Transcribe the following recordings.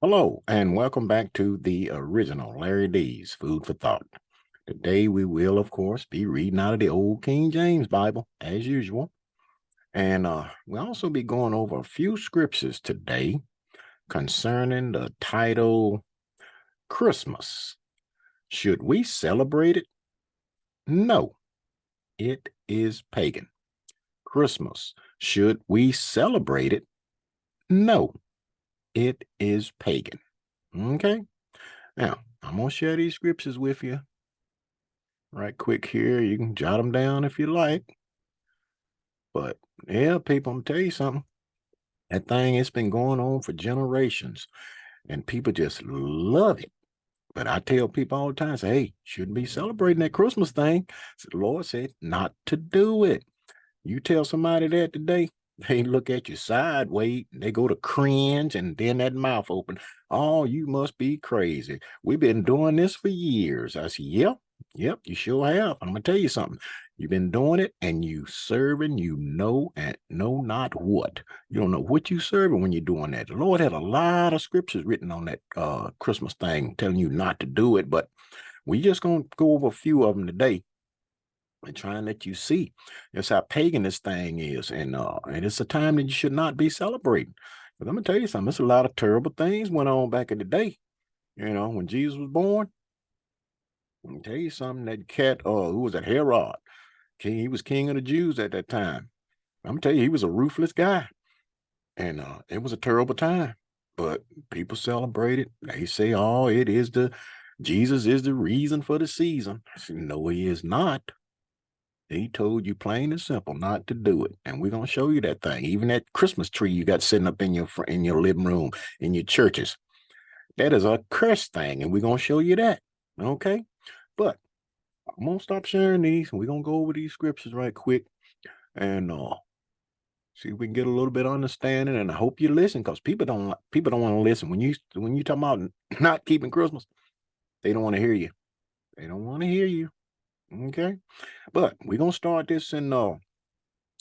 Hello, and welcome back to the original Larry D's Food for Thought. Today we will, of course, be reading out of the old King James Bible, as usual. And we'll also be going over a few scriptures today concerning the title Christmas. Should we celebrate it? No, it is pagan. Christmas. Should we celebrate it? No, it is pagan. Okay? Now, I'm going to share these scriptures with you right quick here. You can jot them down if you like. But yeah, people, I'm tell you something. That thing, it's been going on for generations, and people just love it. But I tell people all the time, say, hey, shouldn't be celebrating that Christmas thing. So the Lord said not to do it. You tell somebody that today, they look at you sideways, they go to cringe, and then that mouth open. Oh, you must be crazy. We've been doing this for years. I said, yep, you sure have. I'm gonna tell you something. You've been doing it and you serving, you know, and know not what. You don't know what you serving when you're doing that. The Lord had a lot of scriptures written on that Christmas thing telling you not to do it, but we just gonna go over a few of them today and try and let you see just how pagan this thing is, and it's a time that you should not be celebrating. But I'm gonna tell you something. There's a lot of terrible things went on back in the day. You know, when Jesus was born, let me tell you something. That cat, who was that? Herod, king. He was king of the Jews at that time. I'm gonna tell you, he was a ruthless guy, and it was a terrible time. But people celebrate it. They say, "Oh, it is the Jesus is the reason for the season." I said, no, he is not. He told you plain and simple not to do it, and we're gonna show you that thing. Even that Christmas tree you got sitting up in your living room in your churches, that is a cursed thing, and we're gonna show you that. Okay, but I'm gonna stop sharing these, and we're gonna go over these scriptures right quick, and see if we can get a little bit of understanding. And I hope you listen, because people don't want to listen when you talk about not keeping Christmas. They don't want to hear you. They don't want to hear you. Okay, but we're gonna start this in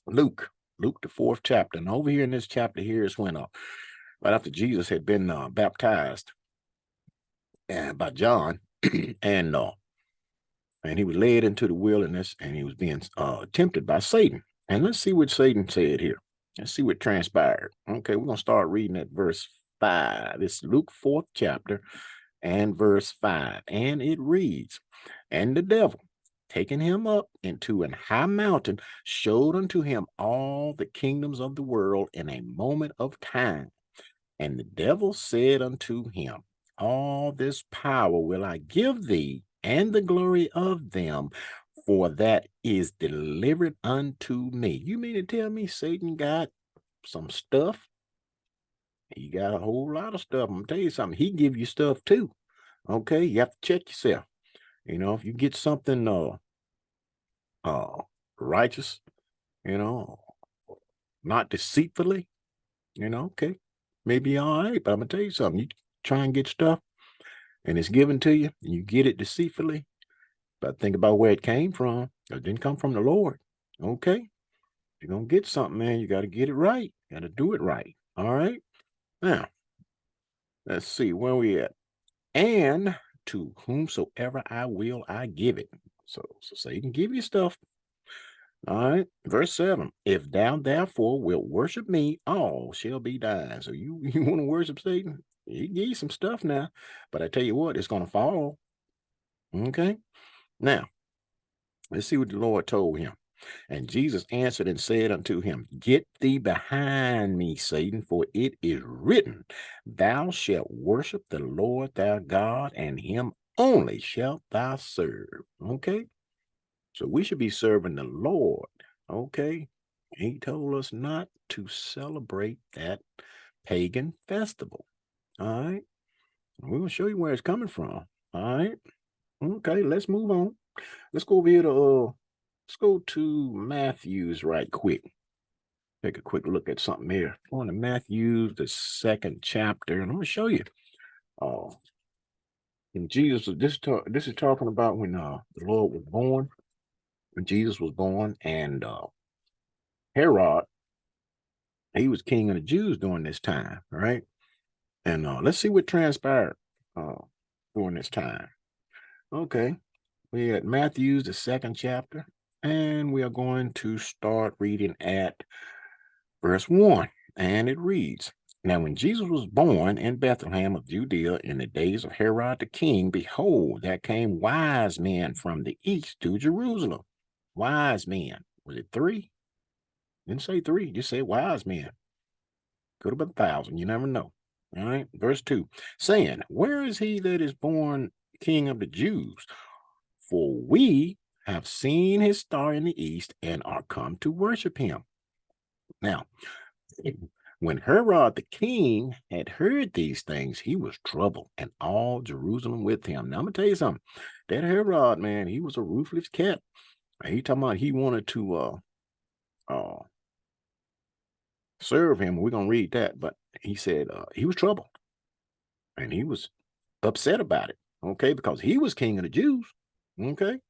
Luke, Luke the fourth chapter. And over here in this chapter here is when right after Jesus had been baptized and by John, and uh and he was led into the wilderness, and he was being tempted by Satan. And let's see what Satan said here. Let's see what transpired. Okay, we're gonna start reading at verse 5. It's Luke fourth chapter and verse 5. And it reads, and the devil, taking him up into an high mountain, showed unto him all the kingdoms of the world in a moment of time. And the devil said unto him, all this power will I give thee, and the glory of them, for that is delivered unto me. You mean to tell me Satan got some stuff? He got a whole lot of stuff. I'm gonna tell you something. He give you stuff too. Okay, you have to check yourself. You know, if you get something uh righteous, you know, not deceitfully, okay, maybe all right. But I'm gonna tell you something. You try and get stuff and it's given to you, and you get it deceitfully. But think about where it came from. It didn't come from the Lord. Okay. If you're gonna get something, man, you gotta get it right. You gotta do it right. All right. Now, let's see where we at. And to whomsoever I will, I give it. So Satan give you stuff. All right. Verse 7. If thou therefore wilt worship me, all shall be thine. So you, you want to worship Satan? He give you some stuff now. But I tell you what, it's gonna fall. Okay. Now, let's see what the Lord told him. And Jesus answered and said unto him, get thee behind me, Satan, for it is written, thou shalt worship the Lord thy God, and him only shalt thou serve. Okay. So we should be serving the Lord. Okay. He told us not to celebrate that pagan festival. All right. We're going to show you where it's coming from. All right. Okay. Let's move on. Let's go over here to, let's go to Matthew's right quick. Take a quick look at something here. Going to Matthew, the second chapter, and I'm going to show you. Uh, and Jesus, this is talking about when the Lord was born, when Jesus was born, and Herod, he was king of the Jews during this time, right? And let's see what transpired during this time. Okay, we at Matthew's, the second chapter, and we are going to start reading at verse 1. And it reads, Now when Jesus was born in Bethlehem of Judea in the days of Herod the king, behold, there came wise men from the east to Jerusalem. Wise men. Was it three? Didn't say three, just said wise men. Could have been 1,000. You never know. All right. Verse 2 saying, Where is he that is born King of the Jews? For we have seen his star in the east and are come to worship him. Now, when Herod the king had heard these things, he was troubled, and all Jerusalem with him. Now, I'm going to tell you something. That Herod, man, he was a ruthless cat. He talking about he wanted to uh, serve him. We're going to read that. But he said he was troubled. And he was upset about it, okay, because he was king of the Jews, okay?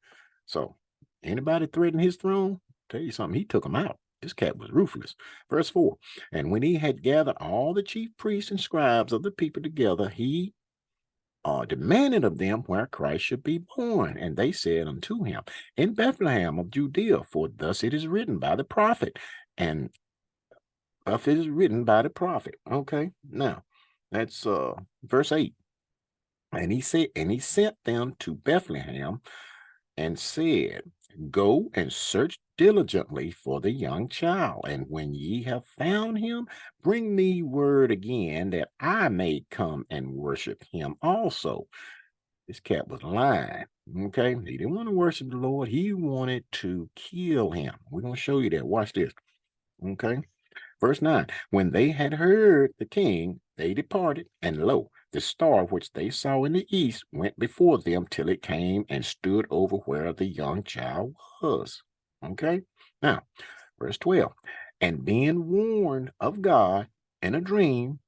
So anybody threatened his throne, tell you something, he took him out. This cat was ruthless. Verse 4, and when he had gathered all the chief priests and scribes of the people together, he demanded of them where Christ should be born. And they said unto him, In Bethlehem of Judea, for thus it is written by the prophet. And thus it is written by the prophet. Okay, now that's verse 8. And he sent them to Bethlehem and said, Go and search diligently for the young child, and when ye have found him, bring me word again that I may come and worship him also. This cat was lying. Okay, he didn't want to worship the Lord, he wanted to kill him. We're going to show you that. Watch this. Okay. Verse 9, when they had heard the king, they departed, and lo, the star which they saw in the east went before them till it came and stood over where the young child was. Okay, now, verse 12, and being warned of God in a dream,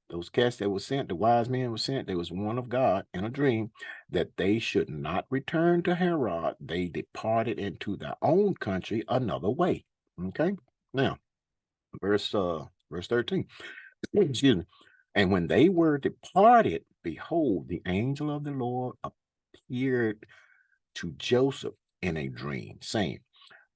those cats that were sent, the wise men were sent, they was warned of God in a dream that they should not return to Herod. They departed into their own country another way. Okay, now, verse 13. Excuse me. And when they were departed, behold, the angel of the Lord appeared to Joseph in a dream, saying,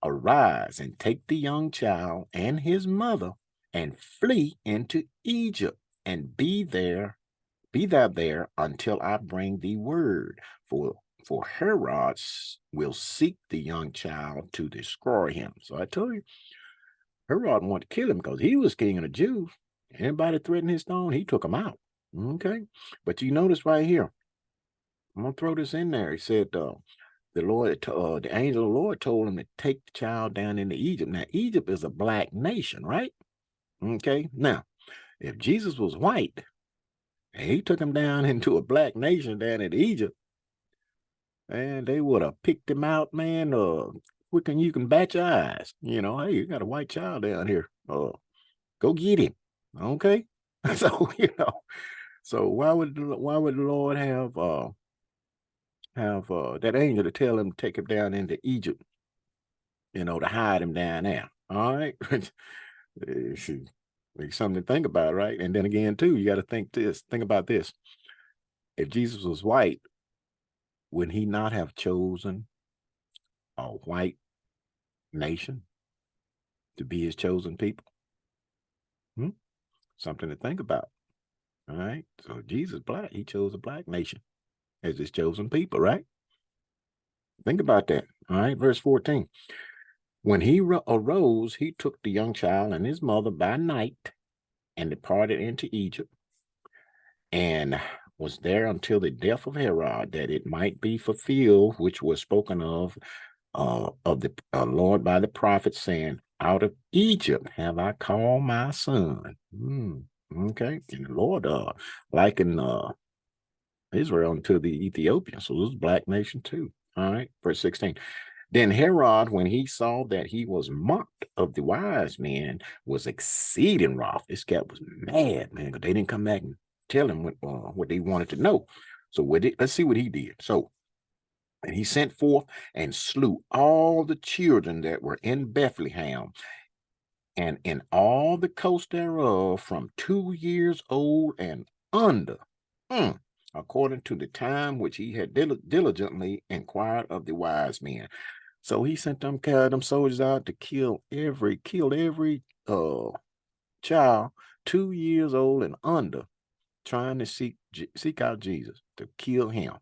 Arise and take the young child and his mother and flee into Egypt and be thou there until I bring thee word. For Herod will seek the young child to destroy him. So I told you, Herod wanted to kill him because he was king of the Jews. Anybody threatened his throne, he took him out. Okay. But you notice right here, I'm going to throw this in there. He said, the angel of the Lord told him to take the child down into Egypt. Now, Egypt is a black nation, right? Okay. Now, if Jesus was white and he took him down into a black nation down in Egypt, and they would have picked him out, man. Quicker than you can bat your eyes. Hey, you got a white child down here. Go get him. Okay. So, so why would the Lord have that angel to tell him to take him down into Egypt, to hide him down there? All right. It's something to think about, right? And then again, too, you got to think about this. If Jesus was white, would he not have chosen a white nation to be his chosen people? Something to think about. All right. So Jesus black, he chose a black nation as his chosen people, right? Think about that. All right. Verse 14. When he arose, he took the young child and his mother by night and departed into Egypt and was there until the death of Herod, that it might be fulfilled, which was spoken of the Lord by the prophet, saying, Out of Egypt have I called my son. Okay. And the Lord likened Israel unto the Ethiopians. So this is a black nation too. All right. Verse 16. Then Herod, when he saw that he was mocked of the wise men, was exceeding wroth. This cat was mad, man, because they didn't come back and tell him what they wanted to know. So let's see what he did. So, and he sent forth and slew all the children that were in Bethlehem and in all the coast thereof from 2 years old and under, mm, according to the time which he had diligently inquired of the wise men. So he sent them soldiers out to killed every child 2 years old and under, trying to seek out Jesus to kill him.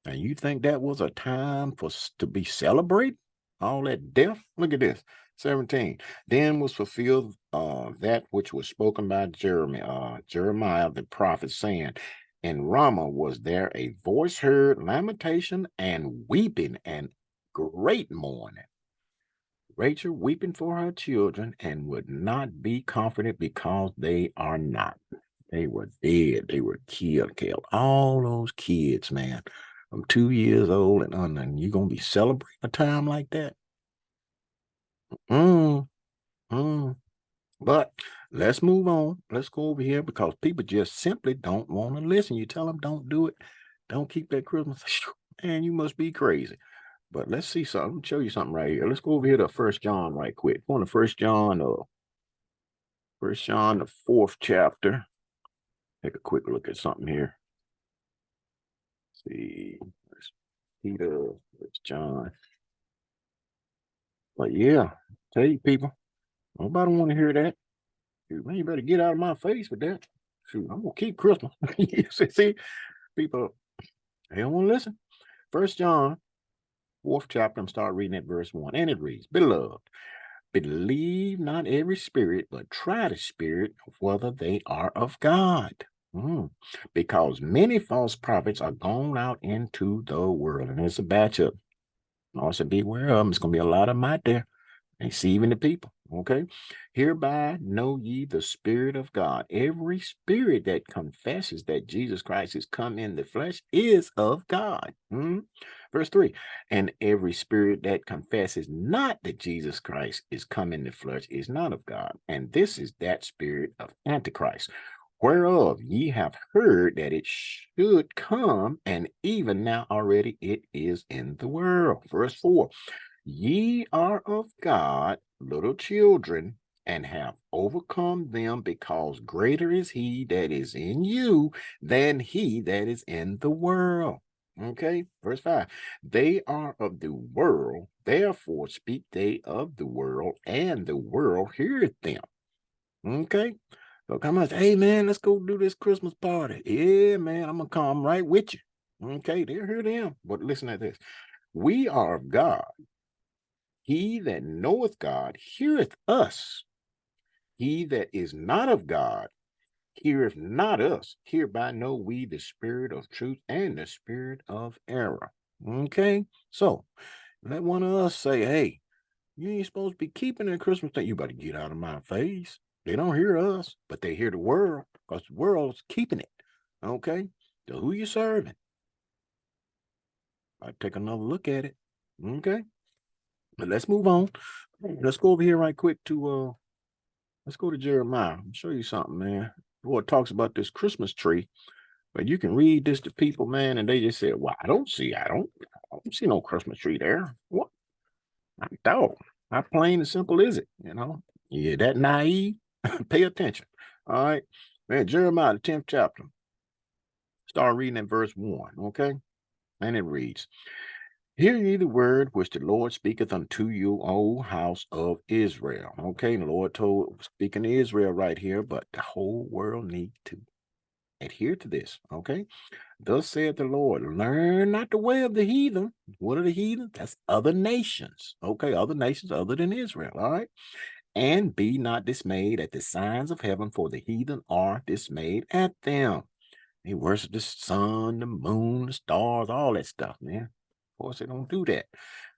And you think that was a time to be celebrated? All that death? Look at this. 17. Then was fulfilled that which was spoken by Jeremiah the prophet, saying, in Ramah was there a voice heard, lamentation and weeping and great mourning. Rachel weeping for her children and would not be comforted because they are not. They were dead. They were killed. All those kids, man, from 2 years old and under. And you going to be celebrating a time like that? Mm, mm. But let's move on. Let's go over here because people just simply don't want to listen. You tell them don't do it. Don't keep that Christmas. Man, you must be crazy. But let's see something. Let me show you something right here. Let's go over here to 1 John right quick. Go on to 1 John, 1 John, the 4th chapter. Take a quick look at something here. Let's see. There's Peter. There's John. But yeah, tell you people, nobody want to hear that. Shoot, man, you better get out of my face with that. Shoot, I'm gonna keep Christmas. See, people, they don't want to listen. 1 John, 4th chapter, I'm start reading at verse 1. And it reads, Beloved, believe not every spirit, but try the spirit whether they are of God. Because many false prophets are gone out into the world. And it's a batch of. Also beware of them. It's gonna be a lot of them out there deceiving the people. Okay. Hereby know ye the Spirit of God. Every spirit that confesses that Jesus Christ is come in the flesh is of God. Verse 3. And every spirit that confesses not that Jesus Christ is come in the flesh is not of God. And this is that spirit of Antichrist, whereof ye have heard that it should come, and even now already it is in the world. Verse 4. Ye are of God, little children, and have overcome them, because greater is he that is in you than he that is in the world. Okay, verse 5. They are of the world, therefore speak they of the world, and the world heareth them. Okay, so come on, hey man, let's go do this Christmas party. Yeah, man, I'm gonna come right with you. Okay, they'll hear them. But listen to this. We are of God. He that knoweth God heareth us. He that is not of God heareth not us. Hereby know we the spirit of truth and the spirit of error. Okay, so let one of us say, hey, you ain't supposed to be keeping the Christmas thing. You better get out of my face. They don't hear us, but they hear the world, because the world's keeping it. Okay, so who you serving? I take another look at it. Okay, but let's move on. Let's go over here right quick to let's go to Jeremiah. I'll show you something, man. The Lord talks about this Christmas tree, but you can read this to people, man, and they just say, well, I don't see no Christmas tree there. What? I don't. How plain and simple is it? Yeah, that naive. Pay attention. All right. Man, Jeremiah, the 10th chapter. Start reading at verse 1. Okay. And it reads, Hear ye the word which the Lord speaketh unto you, O house of Israel. Okay, the Lord speaking to Israel right here, but the whole world need to adhere to this. Okay, thus saith the Lord, learn not the way of the heathen. What are the heathen? That's other nations. Okay, other nations other than Israel. All right, and be not dismayed at the signs of heaven, for the heathen are dismayed at them. They worship the sun, the moon, the stars, all that stuff, man. Of course, they don't do that.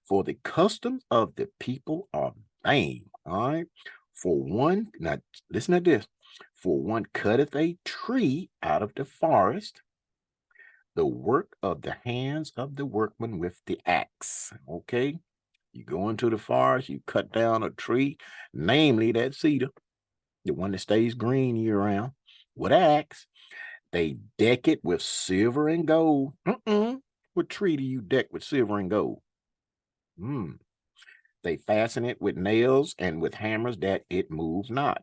For the customs of the people are vain. All right. Now listen to this. For one cutteth a tree out of the forest, the work of the hands of the workman with the axe. Okay. You go into the forest, you cut down a tree, namely that cedar, the one that stays green year round, with an axe. They deck it with silver and gold. What tree do you deck with silver and gold? They fasten it with nails and with hammers that it moves not.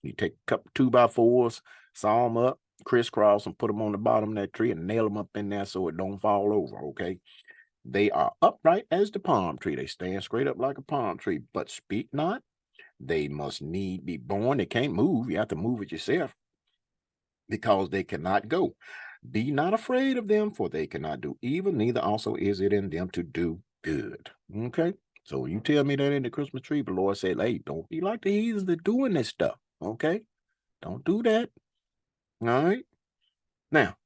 You take a couple 2x4s, saw them up, crisscross them, put them on the bottom of that tree and nail them up in there so it don't fall over, okay? They are upright as the palm tree. They stand straight up like a palm tree, but speak not. They must need be born. They can't move. You have to move it yourself because they cannot go. Be not afraid of them, for they cannot do evil, neither also is it in them to do good. Okay? So you tell me that in the Christmas tree, the Lord said, hey, don't be like the heathens that doing this stuff. Okay? Don't do that. All right? Now,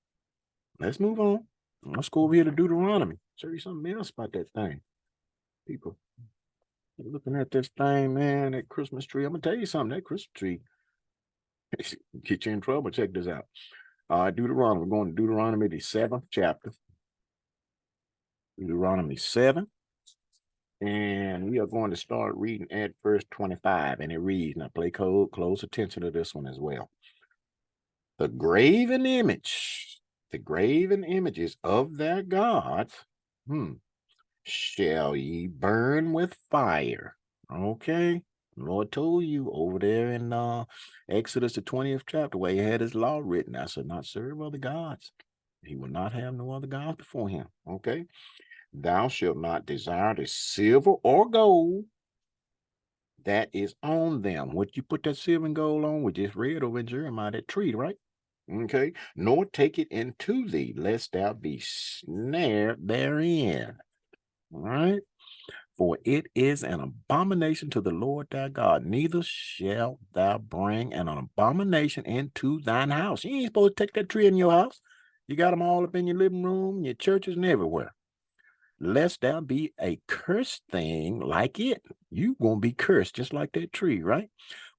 let's move on. Let's go over here to Deuteronomy. Show you something else about that thing. People looking at this thing, man, that Christmas tree. I'm going to tell you something. That Christmas tree get you in trouble. Check this out. Deuteronomy. We're going to Deuteronomy, the 7th chapter. Deuteronomy 7. And we are going to start reading at verse 25. And it reads, now play close attention to this one as well. The graven images of their gods, shall ye burn with fire. Okay. The Lord told you over there in Exodus, the 20th chapter, where he had his law written, I shall not serve other gods. He will not have no other gods before him. Okay. Thou shalt not desire the silver or gold that is on them. What you put that silver and gold on, we just read over in Jeremiah, that tree, right? Okay. Nor take it into thee, lest thou be snared therein. All right. For it is an abomination to the Lord thy God. Neither shalt thou bring an abomination into thine house. You ain't supposed to take that tree in your house. You got them all up in your living room, your churches, and everywhere. Lest thou be a cursed thing like it. You gonna be cursed just like that tree, right?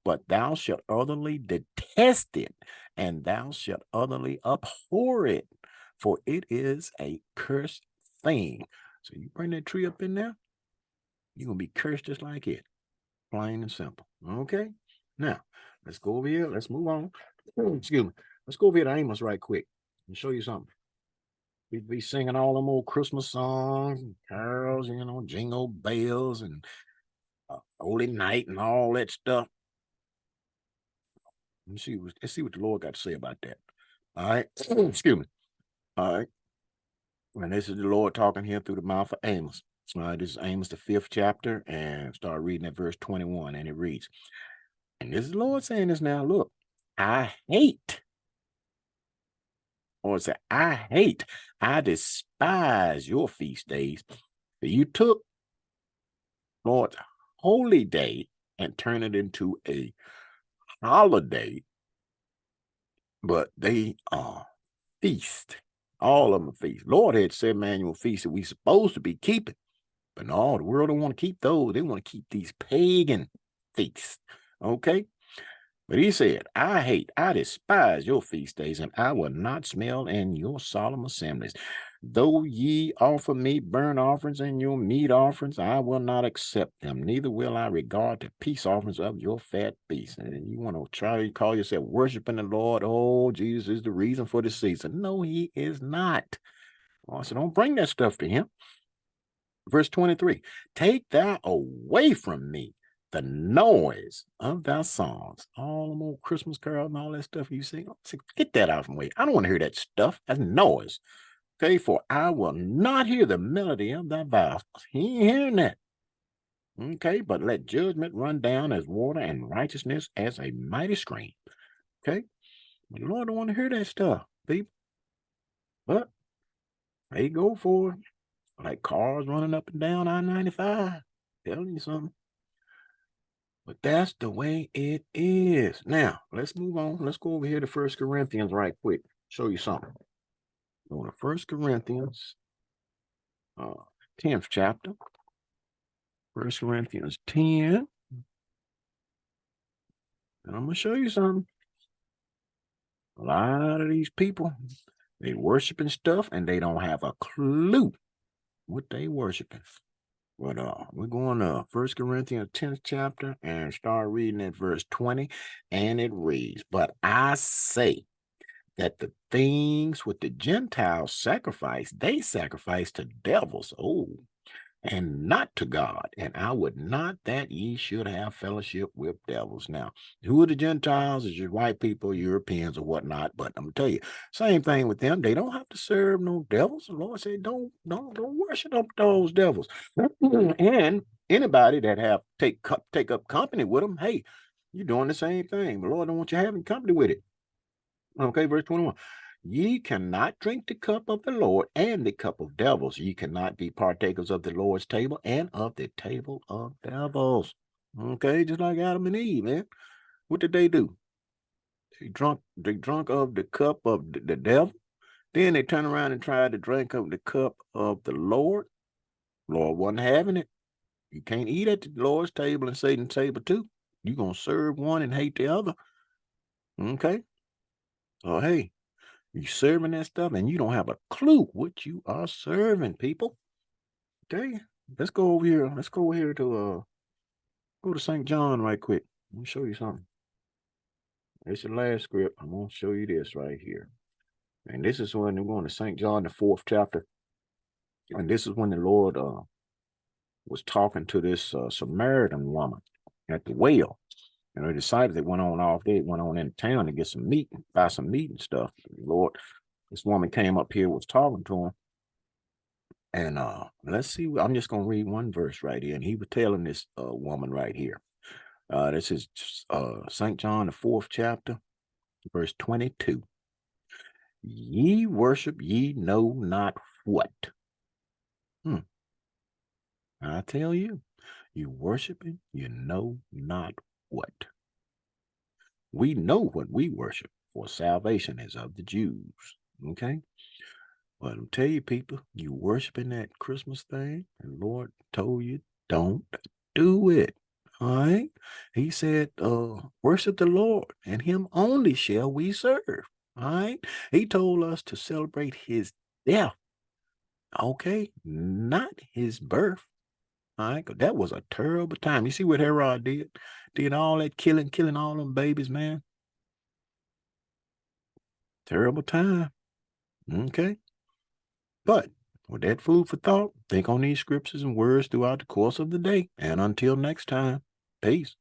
But thou shalt utterly detest it, and thou shalt utterly abhor it, for it is a cursed thing. So you bring that tree up in there, you're going to be cursed just like it. Plain and simple. Okay? Now, let's go over here. Let's move on. Excuse me. Let's go over here to Amos right quick and show you something. We'd be singing all them old Christmas songs and carols, jingle bells and Holy Night and all that stuff. Let's see what the Lord got to say about that. All right? Excuse me. All right? And this is the Lord talking here through the mouth of Amos. This is Amos, the 5th chapter, and start reading at verse 21, and it reads, and this is the Lord saying this now, look, I despise your feast days. For you took Lord's holy day and turned it into a holiday, but they are feast. All of them are feast. Lord had 7 annual feasts that we supposed to be keeping. But no, the world don't want to keep those. They want to keep these pagan feasts. Okay? But he said, I despise your feast days, and I will not smell in your solemn assemblies. Though ye offer me burnt offerings and your meat offerings, I will not accept them, neither will I regard the peace offerings of your fat beasts. And you want to try to call yourself worshiping the Lord. Oh, Jesus is the reason for the season. No, he is not. Oh, so don't bring that stuff to him. Verse 23, take thou away from me the noise of thy songs. All them old Christmas carols and all that stuff you sing. Get that out of my way. I don't want to hear that stuff. That's noise. Okay, for I will not hear the melody of thy vows. He ain't hearing that. Okay, but let judgment run down as water and righteousness as a mighty stream. Okay, but the Lord don't want to hear that stuff, people. But they go for it. Like cars running up and down I-95. Telling you something. But that's the way it is. Now, let's move on. Let's go over here to 1 Corinthians right quick. Show you something. Go to 1 Corinthians, 10th chapter. 1 Corinthians 10. And I'm going to show you something. A lot of these people, they worshiping stuff and they don't have a clue what they worshiping. But we're going to 1 Corinthians 10th chapter and start reading at verse 20. And it reads, but I say that the things which the Gentiles sacrifice, they sacrifice to devils. Oh, and not to God. And I would not that ye should have fellowship with devils. Now, who are the Gentiles? Is your white people, Europeans, or whatnot? But I'm gonna tell you, same thing with them. They don't have to serve no devils. The Lord said, don't worship up those devils. And anybody that have take up company with them, hey, you're doing the same thing. The Lord don't want you having company with it. Okay, verse 21. Ye cannot drink the cup of the Lord and the cup of devils. Ye cannot be partakers of the Lord's table and of the table of devils. Okay, just like Adam and Eve, man. What did they do? They drunk of the cup of the devil. Then they turned around and tried to drink of the cup of the Lord. Lord wasn't having it. You can't eat at the Lord's table and Satan's table too. You're gonna serve one and hate the other. Okay. Oh, hey. You serving that stuff and you don't have a clue what you are serving, people. Okay, let's go over here. Let's go over here to go to St. John right quick. Let me show you something. It's the last script. I'm gonna show you this right here. And this is when we're going to St. John, the 4th chapter. And this is when the Lord was talking to this Samaritan woman at the well. And the disciples that went on off, they went on into town to get some meat, buy some meat and stuff. Lord, this woman came up here, was talking to him. And let's see, I'm just gonna read one verse right here. And he was telling this woman right here. This is St. John, the 4th chapter, verse 22. Ye worship ye know not what. I tell you, you worshiping, you know not what. We know what we worship, for salvation is of the Jews. Okay? But I'm tell you, people, you worshiping that Christmas thing, and Lord told you, don't do it. All right? He said, worship the Lord, and him only shall we serve. All right? He told us to celebrate his death. Okay? Not his birth. All right? 'Cause that was a terrible time. You see what Herod did? Did all that killing all them babies, man. Terrible time. Okay? But with that food for thought, think on these scriptures and words throughout the course of the day. And until next time, peace.